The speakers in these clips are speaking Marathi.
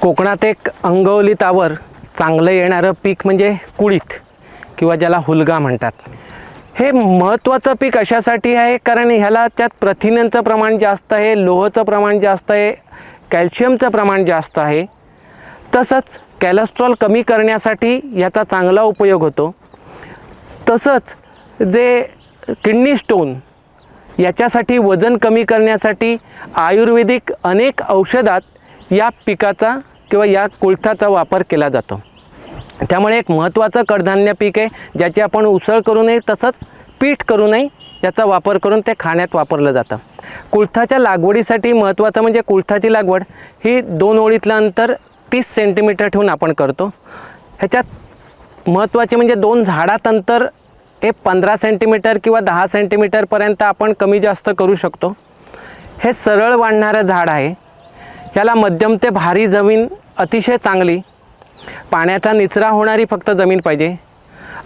कोकणात एक अंगवलितावर चांगलं येणारं पीक म्हणजे कुळीथ किंवा ज्याला हुलगा म्हणतात। हे महत्त्वाचं पीक अशासाठी आहे कारण ह्याला त्यात प्रथिनांचं प्रमाण जास्त आहे, लोहाचं प्रमाण जास्त आहे, कॅल्शियमचं प्रमाण जास्त आहे। तसंच कॅलेस्ट्रॉल कमी करण्यासाठी याचा चांगला उपयोग होतो। तसंच जे किडनी स्टोन याच्यासाठी, वजन कमी करण्यासाठी आयुर्वेदिक अनेक औषधात या पिकाचा किंवा या कुळथाचा वापर केला जातो। त्यामुळे एक महत्त्वाचं कडधान्य पीक आहे ज्याची आपण उसळ करू नये, तसंच पीठ करू नये, याचा वापर करून ते खाण्यात वापरलं जातं। कुळथाच्या लागवडीसाठी महत्त्वाचं म्हणजे कुळथाची लागवड ही 2 ओळीतलं अंतर 30 सेंटीमीटर ठेवून आपण करतो। ह्याच्यात महत्त्वाचे म्हणजे 2 झाडात अंतर हे 15 सेंटीमीटर किंवा 10 सेंटीमीटरपर्यंत आपण कमी जास्त करू शकतो। हे सरळ वाढणारं झाड आहे। ह्याला मध्यम ते भारी जमीन अतिशय चांगली, पाण्याचा निचरा होणारी फक्त जमीन पाहिजे।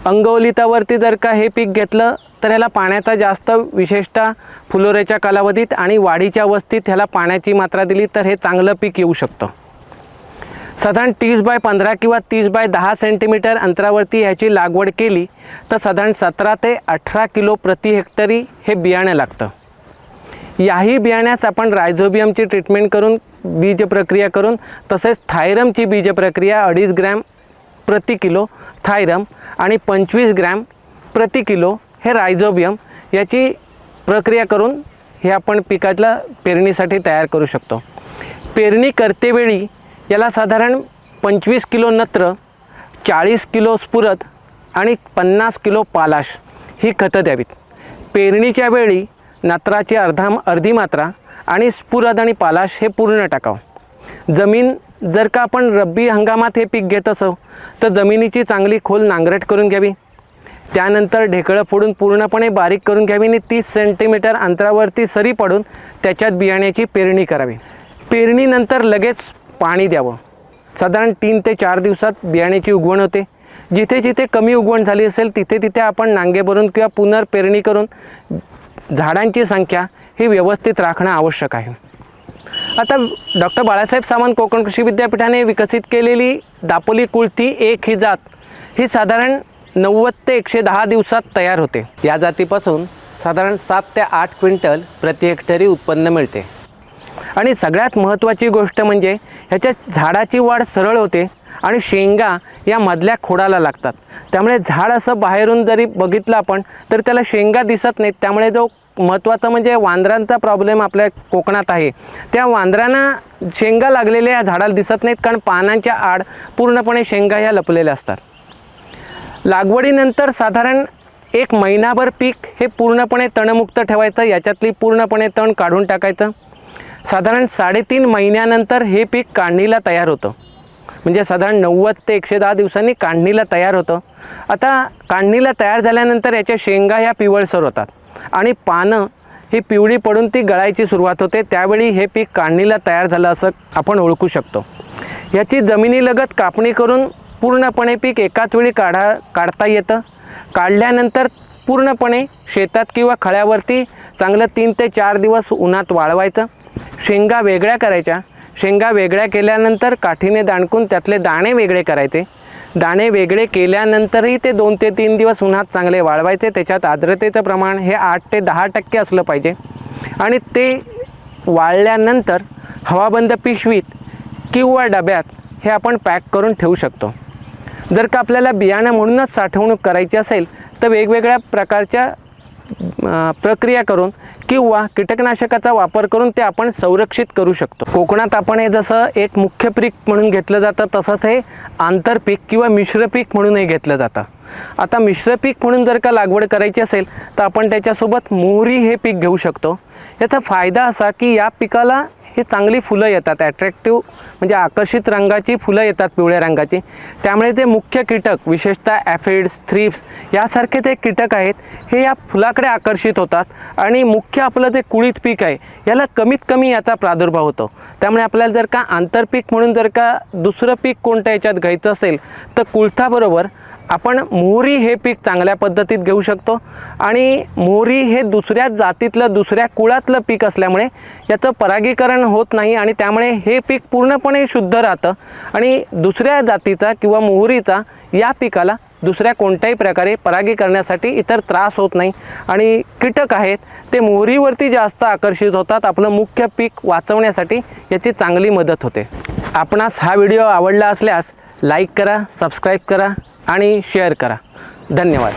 अंगवलितावरती जर का हे पीक घेतलं तर ह्याला पाण्याचा जास्त, विशेषतः फुलोऱ्याच्या कालावधीत आणि वाढीच्या अवस्थेत ह्याला पाण्याची मात्रा दिली तर हे चांगलं पीक येऊ शकतं। साधारण 30 बाय 15 किंवा 30 बाय 10 सेंटीमीटर अंतरावरती ह्याची लागवड केली तर साधारण 17 ते 18 किलो प्रति हेक्टरी हे बियाणं लागतं। याही बियाण्यास आपण रायझोबियमची ट्रीटमेंट करून, बीज प्रक्रिया करून, तसेच थायरमची बीज प्रक्रिया 2.5 ग्रॅम प्रति किलो थायरम आणि 25 ग्रॅम प्रति किलो हे रायझोबियम याची प्रक्रिया करून हे आपण पिकाला पेरणीसाठी तयार करू शकतो। पेरणी करतेवेळी याला साधारण 25 किलो नत्र, 40 किलो स्फुरद आणि 50 किलो पालाश ही खतं द्यावीत। पेरणीच्या वेळी नत्राची अर्धी मात्रा आणि स्फुरद आणि पालाश हे पूर्ण टाकावं। जमीन जर का आपण रब्बी हंगामात हे पीक घेत असो तर जमिनीची चांगली खोल नांगरट करून घ्यावी। त्यानंतर ढेकळं फोडून पूर्णपणे बारीक करून घ्यावी आणि 30 सेंटीमीटर अंतरावरती सरी पडून त्याच्यात बियाण्याची पेरणी करावी। पेरणीनंतर लगेच पाणी द्यावं। साधारण 3 ते 4 दिवसात बियाण्याची उगवण होते। जिथे जिथे कमी उगवण झाली असेल तिथे तिथे आपण नांगे भरून किंवा पुनर्पेरणी करून झाडांची संख्या ही व्यवस्थित राखणं आवश्यक आहे। आता डॉक्टर बाळासाहेब सावंत कोकण कृषी विद्यापीठाने विकसित केलेली दापोली कुळथी एक ही जात ही साधारण 90 ते 110 दिवसात तयार होते। या जातीपासून साधारण 7 ते 8 क्विंटल प्रति हेक्टरी उत्पन्न मिळते। आणि सगळ्यात महत्त्वाची गोष्ट म्हणजे ह्याच्या झाडाची वाढ सरळ होते आणि शेंगा या मधल्या खोडाला लागतात। त्यामुळे झाड असं बाहेरून जरी बघितलं आपण तर त्याला शेंगा दिसत नाहीत। त्यामुळे जो महत्त्वाचा म्हणजे वांदरांचा प्रॉब्लेम आपल्या कोकणात आहे, त्या वांदरांना शेंगा लागलेल्या या झाडाला दिसत नाहीत कारण पानांच्या आड पूर्णपणे शेंगा ह्या लपलेल्या असतात। लागवडीनंतर साधारण 1 महिनाभर पीक हे पूर्णपणे तणमुक्त ठेवायचं, याच्यातली पूर्णपणे तण काढून टाकायचं। साधारण 3.5 महिन्यानंतर हे पीक काढणीला तयार होतं, म्हणजे साधारण 90 ते 110 दिवसांनी काढणीला तयार होतं। आता काढणीला तयार झाल्यानंतर याच्या शेंगा ह्या पिवळसर होतात आणि पानं ही पिवळी पडून ती गळायची सुरुवात होते। त्यावेळी हे पीक काढणीला तयार झालं असं आपण ओळखू शकतो। याची जमिनीलगत कापणी करून पूर्णपणे पीक एकाच वेळी काढता येतं। काढल्यानंतर पूर्णपणे शेतात किंवा खळ्यावरती चांगलं 3 ते 4 दिवस उन्हात वाळवायचं। शेंगा वेगळ्या करायच्या। शेंगा वेगळ्या केल्यानंतर काठीने दाणकून त्यातले दाणे वेगळे करायचे। दाणे वेगळे केल्यानंतरही ते 2 ते 3 दिवस उन्हात चांगले वाळवायचे। त्याच्यात आर्द्रतेचं प्रमाण हे 8 ते 10% असलं पाहिजे आणि ते वाळल्यानंतर हवाबंद पिशवीत किंवा डब्यात हे आपण पॅक करून ठेवू शकतो। जर का आपल्याला बियाणं म्हणूनच साठवणूक करायची असेल तर वेगवेगळ्या प्रकारच्या प्रक्रिया करून किंवा कीटकनाशकाचा वापर करून ते आपण संरक्षित करू शकतो। कोकणात आपण हे जसं एक मुख्य पीक म्हणून घेतलं जातं तसंच हे आंतरपीक किंवा मिश्र पीक म्हणूनही घेतलं जातं। आता मिश्र पीक म्हणून जर का लागवड करायची असेल तर आपण त्याच्यासोबत मोहरी हे पीक घेऊ शकतो। याचा फायदा असा की या पिकाला ही चांगली फुलं येतात, ॲट्रॅक्टिव्ह म्हणजे आकर्षित रंगाची फुलं येतात, पिवळ्या रंगाची। त्यामुळे जे मुख्य कीटक, विशेषतः ॲफिड्स, थ्रिप्स यासारखे जे कीटक आहेत हे या फुलाकडे आकर्षित होतात आणि मुख्य आपलं जे कुळीथ पीक आहे याला कमीत कमी याचा प्रादुर्भाव होतो। त्यामुळे आपल्याला जर का आंतरपीक म्हणून जर का दुसरं पीक कोणतं याच्यात घ्यायचं असेल तर कुळथाबरोबर आपण मोहरी हे पीक चांगल्या पद्धतीत घेऊ शकतो आणि मोहरी हे दुसऱ्या जातीतलं दुसऱ्या कुळातलं पीक असल्यामुळे याचं परागीकरण होत नाही आणि त्यामुळे हे पीक पूर्णपणे शुद्ध राहतं आणि दुसऱ्या जातीचा किंवा मोहरीचा या पिकाला दुसऱ्या कोणत्याही प्रकारे परागीकरणासाठी इतर त्रास होत नाही आणि कीटक आहेत ते मोहरीवरती जास्त आकर्षित होतात. आपलं मुख्य पीक वाचवण्यासाठी याची चांगली मदत होते. आपणास हा व्हिडिओ आवडला असल्यास लाईक करा, सबस्क्राईब करा आणि शेअर करा. धन्यवाद.